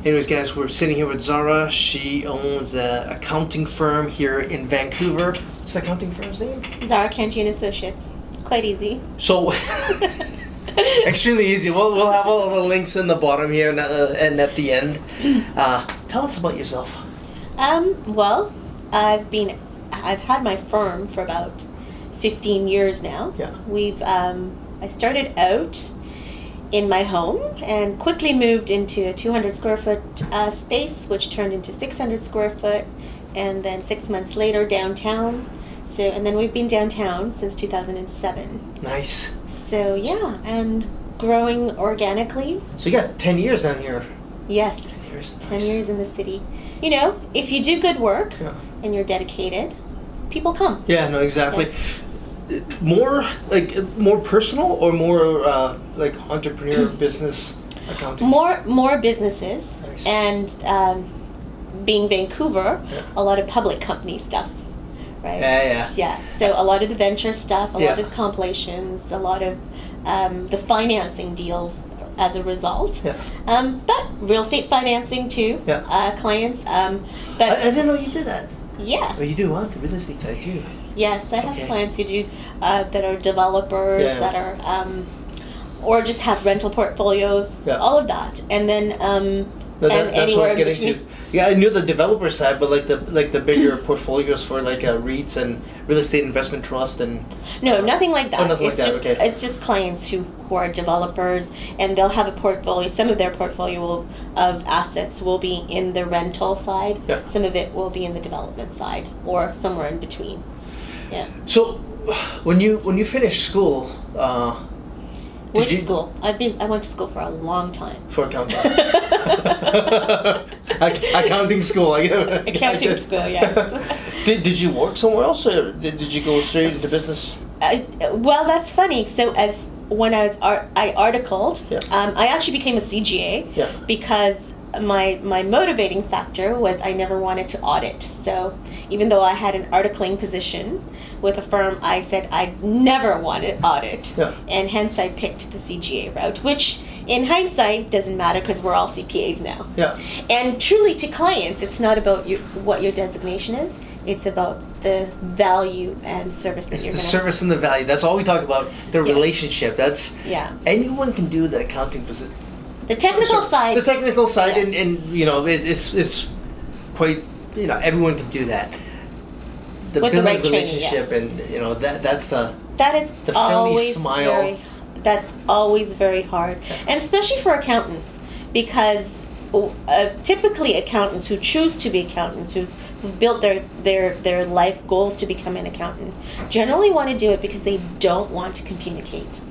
Anyways, guys, we're sitting here with Zara. She owns an accounting firm here in Vancouver. What's the accounting firm's name? Zara Kanji Associates. Quite easy. So, extremely easy. We'll have all the links in the bottom here and at the end. Tell us about yourself. Well, I've had my firm for about 15 years now. Yeah. I started out in my home and quickly moved into a 200 square foot space, which turned into 600 square foot, and then 6 months later downtown. And then we've been downtown since 2007. Nice. So yeah, and growing organically. So you got 10 years down here. Yes. 10 years. 10 Nice. years in the city. You know, if you do good work and you're dedicated, people come. Yeah, no, exactly. Yeah. More personal or more like entrepreneur business accounting? More businesses. Nice. And being Vancouver, a lot of public company stuff. Right? Yeah. So a lot of the venture stuff, a lot of compilations, a lot of the financing deals as a result. Yeah. But real estate financing too. Yeah. Clients. But I didn't know you did that. Yes. Oh, you do what? The real estate side too. Yes, I have clients who do that are developers that are or just have rental portfolios. Yeah. All of that, and then. That's what I was getting to. Yeah, I knew the developer side, but like the bigger portfolios for like REITs and real estate investment trust and. No, nothing like that. Oh, nothing like that. Okay. It's just clients who are developers, and they'll have a portfolio. Some of their portfolio of assets will be in the rental side. Yeah. Some of it will be in the development side, or somewhere in between. Yeah. So, when you finished school. Which school? I went to school for a long time. For accounting. Accounting school. Accounting school, yes. Did you work somewhere else, or did you go straight into business? Well, that's funny. So when I articled, I actually became a CGA because my motivating factor was I never wanted to audit. So even though I had an articling position with a firm, I said I'd never want to audit, and hence I picked the CGA route, which in hindsight doesn't matter because we're all CPAs now. Yeah. And truly to clients, it's not about what your designation is, it's about the value and service that you're going to. It's the service and the value. That's all we talk about, the relationship. That's anyone can do the accounting position. The technical side. The technical side, and you know, it's quite, you know, everyone can do that. The with building the right relationship, training, and you know that's the friendly always smile. That's always very hard, and especially for accountants, because typically accountants who choose to be accountants, who've built their life goals to become an accountant, generally want to do it because they don't want to communicate.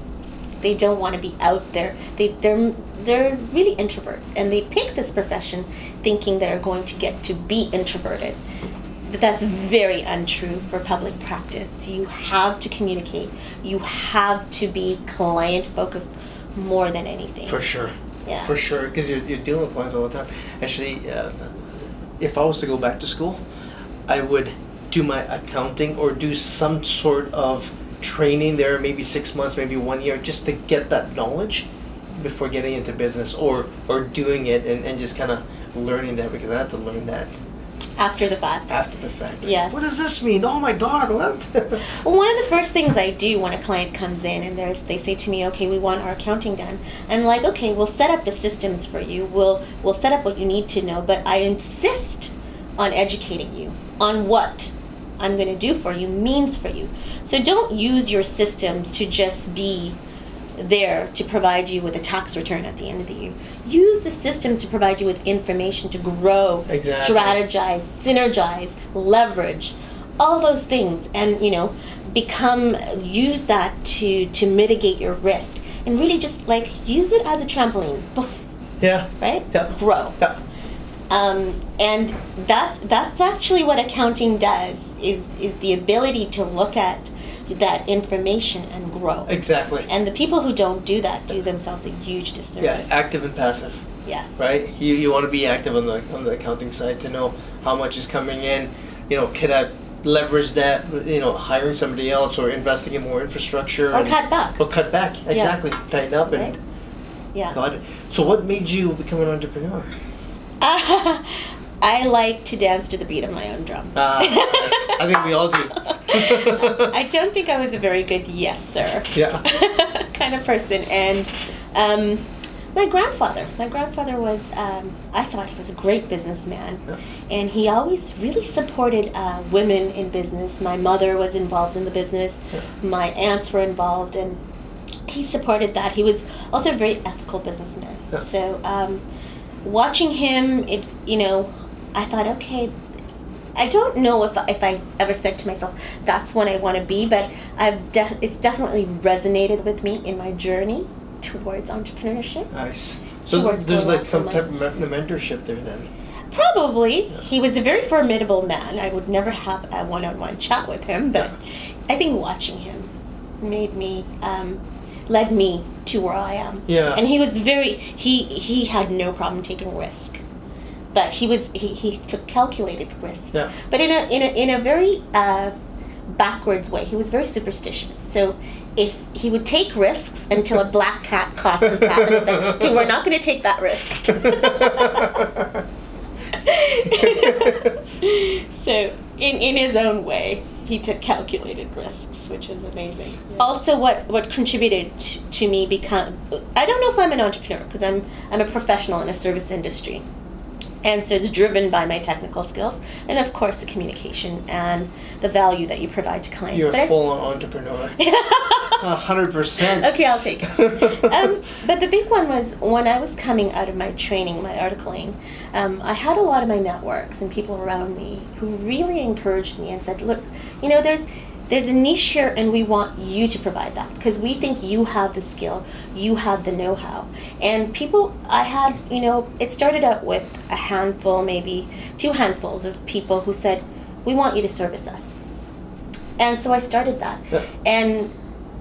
They don't want to be out there. They're really introverts, and they pick this profession thinking they're going to get to be introverted. But that's very untrue for public practice. You have to communicate. You have to be client focused more than anything. For sure. Yeah. For sure, because you're dealing with clients all the time. Actually, if I was to go back to school, I would do my accounting or do some sort of training there, maybe 6 months, maybe 1 year, just to get that knowledge before getting into business or doing it and just kind of learning that, because I had to learn that. After the fact. After the fact. Yes. What does this mean? Oh my God, what? Well, one of the first things I do when a client comes in and they say to me, okay, we want our accounting done. I'm like, okay, we'll set up the systems for you. We'll set up what you need to know, but I insist on educating you on what I'm going to do for you means for you. So don't use your systems to just be there to provide you with a tax return at the end of the year. Use the systems to provide you with information to grow, strategize, synergize, leverage, all those things, and use that to mitigate your risk, and really just like use it as a trampoline. Yeah. Right? Yeah. Grow. Yeah. And that's actually what accounting does, is the ability to look at that information and grow. Exactly. And the people who don't do that do themselves a huge disservice. Yeah, active and passive. Yes. Right? You want to be active on the accounting side to know how much is coming in. Can I leverage that, hiring somebody else or investing in more infrastructure. Or cut back. Or cut back, exactly. Yeah. Tighten up and right? Yeah. got it. So what made you become an entrepreneur? I like to dance to the beat of my own drum. Yes. I think we all do. I don't think I was a very good yes sir Yeah. kind of person. And my grandfather was, I thought he was a great businessman. Yeah. And he always really supported women in business. My mother was involved in the business. Yeah. My aunts were involved, and he supported that. He was also a very ethical businessman. Yeah. So watching him, I thought, okay, I don't know if I ever said to myself, that's what I want to be, but it's definitely resonated with me in my journey towards entrepreneurship. Nice. So Towards there's going like some after type of mentorship there then. Probably. Yeah. He was a very formidable man. I would never have a one-on-one chat with him, but I think watching him led me to where I am. Yeah. And he was he had no problem taking risk. But he took calculated risks. Yeah. But in a very backwards way. He was very superstitious. So if he would take risks until a black cat crossed his path, and he's like, okay, we're not going to take that risk. So in his own way, he took calculated risks, which is amazing. Yeah. Also, what contributed to me I don't know if I'm an entrepreneur, because I'm a professional in a service industry. And so it's driven by my technical skills, and of course the communication and the value that you provide to clients. You're a full-on entrepreneur. 100%. Okay, I'll take it. But the big one was when I was coming out of my training, my articling, I had a lot of my networks and people around me who really encouraged me and said, look, there's a niche here, and we want you to provide that because we think you have the skill, you have the know-how. And people, I had, it started out with a handful, maybe 2 handfuls of people who said, we want you to service us. And so I started that. Yeah. And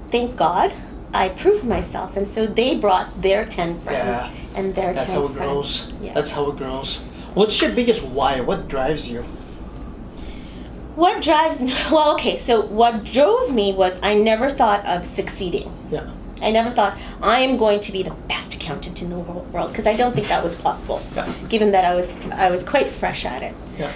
thank God, I proved myself. And so they brought their 10 friends and their 10 friends. That's how it grows. Yes. That's how it grows. What's your biggest why? What drives you? What drove me was I never thought of succeeding. Yeah. I never thought I am going to be the best accountant in the world, because I don't think that was possible, given that I was quite fresh at it. Yeah.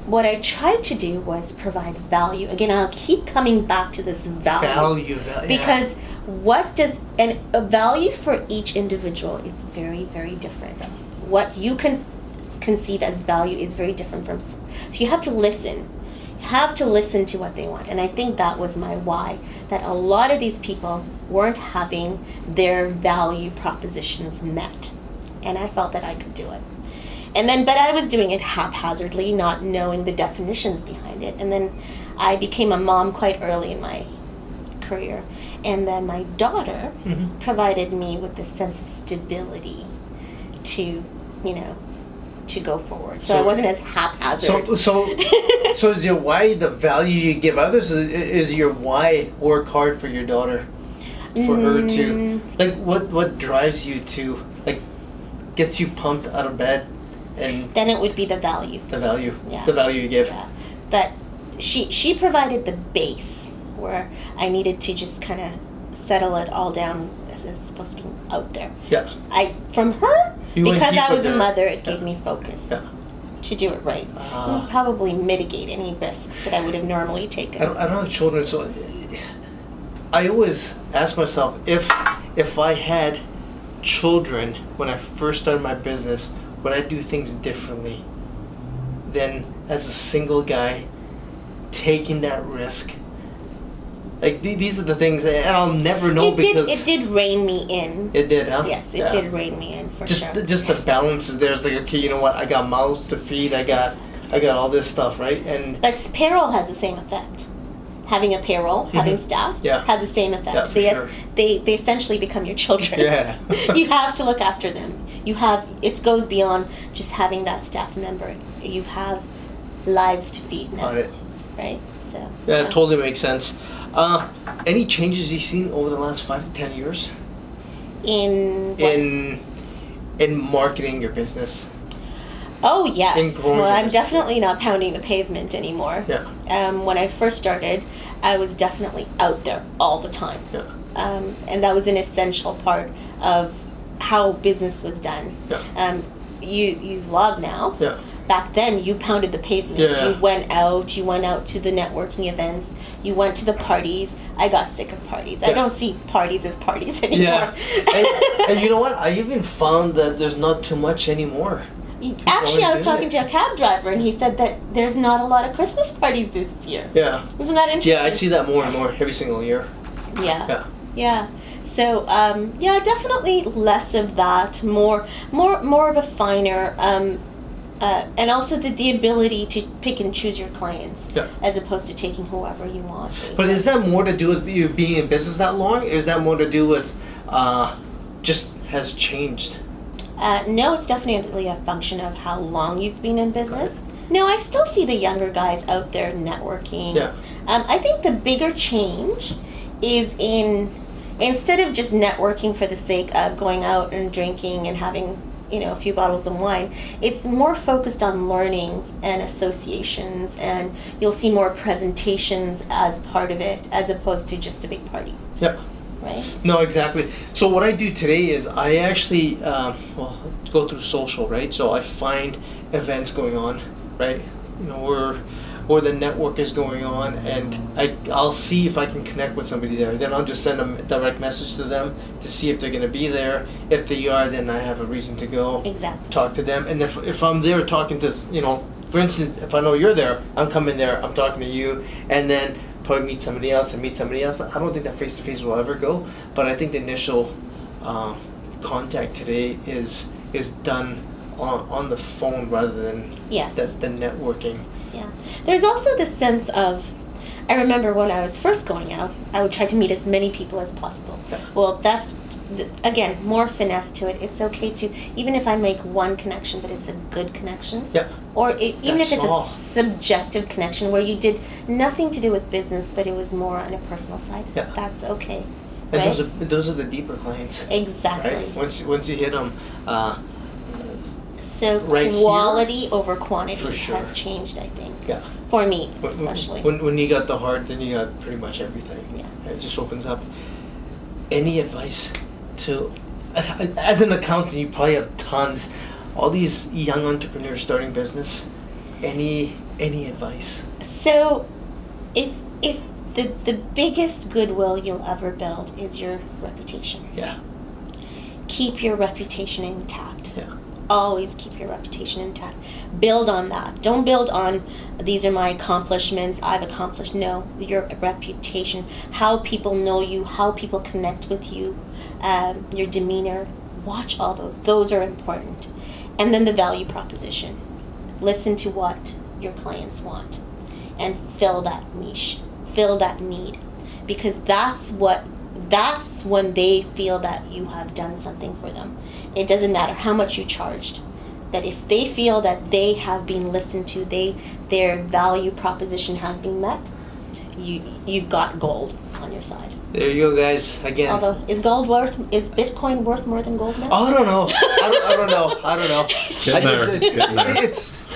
What I tried to do was provide value. Again, I'll keep coming back to this value. Because a value for each individual is very, very different. What you conceive as value is very different from. So you have to listen. You have to listen to what they want. And I think that was my why, that a lot of these people weren't having their value propositions met. And I felt that I could do it. But I was doing it haphazardly, not knowing the definitions behind it. And then I became a mom quite early in my career. And then my daughter provided me with this sense of stability to go forward. So I wasn't as haphazard. So is your why the value you give others? Is your why work hard for your daughter? For her to, what drives you to, gets you pumped out of bed? And then it would be the value. The value. Yeah. The value you give. Yeah. But she provided the base where I needed to just kind of settle it all down. This is supposed to be out there. Yes. From her, because I was a mother, it gave me focus to do it right. And probably mitigate any risks that I would have normally taken. I don't have children, so I always ask myself, if I had children when I first started my business, would I do things differently than as a single guy taking that risk? These are the things, and I'll never know it did rein me in. It did, huh? Yes, it did rein me in for sure. Just the balance is there. It's okay, you know what? I got mouths to feed. I got all this stuff, right? But payroll has the same effect. Having a payroll, having staff, has the same effect. They essentially become your children. Yeah. You have to look after them. It goes beyond just having that staff member. You have lives to feed now. Got it. Right? So. Yeah, it totally makes sense. Any changes you've seen over the last 5 to 10 years? In marketing your business? Oh, yes. Well, I'm business. definitely not pounding the pavement anymore. Yeah. When I first started, I was definitely out there all the time. Yeah. And that was an essential part of how business was done. Yeah. you vlog now. Yeah. Back then, you pounded the pavement. Yeah. You went out to the networking events. You went to the parties. I got sick of parties. I Yeah. don't see parties as parties anymore. Yeah. And you know what? I even found that there's not too much anymore. Actually, I was doing talking it. to a cab driver, and he said that there's not a lot of Christmas parties this year. Yeah. Isn't that interesting? Yeah, I see that more and more every single year. Yeah. Yeah. Yeah. So definitely less of that. More of a finer, and also the ability to pick and choose your clients, Yeah. as opposed to taking whoever you want. But is that more to do with you being in business that long? Is that more to do with just has changed? No, it's definitely a function of how long you've been in business. No, I still see the younger guys out there networking. Yeah. I think the bigger change is instead of just networking for the sake of going out and drinking and having, a few bottles of wine, it's more focused on learning and associations, and you'll see more presentations as part of it, as opposed to just a big party. Yep. Right? No, exactly. So what I do today is I actually go through social, right? So I find events going on, right? Where the network is going on, and I'll see if I can connect with somebody there. Then I'll just send a direct message to them to see if they're going to be there. If they are, then I have a reason to go Exactly. talk to them. And if I'm there talking to, for instance, if I know you're there, I'm coming there, I'm talking to you, and then probably meet somebody else and meet somebody else. I don't think that face-to-face will ever go, but I think the initial contact today is done on the phone rather than Yes. the networking. Yeah. There's also the sense of, I remember when I was first going out, I would try to meet as many people as possible. Yeah. Well, that's, again, more finesse to it. It's okay to, even if I make one connection, but it's a good connection. Yeah. Or even That's if it's all. a subjective connection where you did nothing to do with business, but it was more on a personal side. Yeah. That's okay. And Right? those are the deeper clients, Exactly. right? Once you hit them, So Right here, quality over quantity for sure. has changed, I think. yeah. For me, especially. When you got the heart, then you got pretty much everything. Yeah. It just opens up. Any advice to, as an accountant, you probably have tons. All these young entrepreneurs starting business. Any advice? So, if the biggest goodwill you'll ever build is your reputation. Yeah. Keep your reputation intact. Yeah. Always keep your reputation intact. Build on that. Don't build on, these are my accomplishments, I've accomplished. No, your reputation, how people know you, how people connect with you, your demeanor. Watch all those. Those are important. And then the value proposition. Listen to what your clients want and fill that niche, fill that need, because that's when they feel that you have done something for them. It doesn't matter how much you charged, but if they feel that they have been listened to, their value proposition has been met, you've got gold on your side. There you go, guys. Again. Although, is Bitcoin worth more than gold now? Oh, I don't know. I don't know. Getting there. Getting there.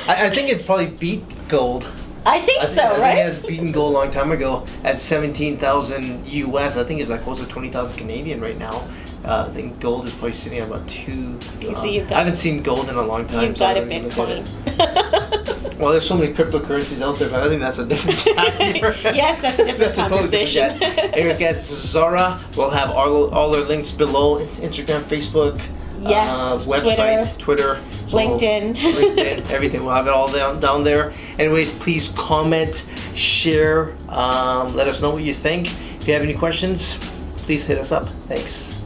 I think it probably beat gold. I think I so, think right? it has beaten gold a long time ago at 17,000 US. I think it's like close to 20,000 Canadian right now. I think gold is probably sitting at about 2. Okay, so you've got- I haven't seen gold in a long time. You've so I got a don't even look at Bitcoin. it. Well, there's so many cryptocurrencies out there, but I think that's a different chapter. Yes, that's a different conversation. chat. Anyways, guys, this is Zara. We'll have all our links below: Instagram, Facebook, Yes, website, Twitter, LinkedIn. LinkedIn, everything. We'll have it all down there. Anyways, please comment, share, let us know what you think. If you have any questions, please hit us up. Thanks.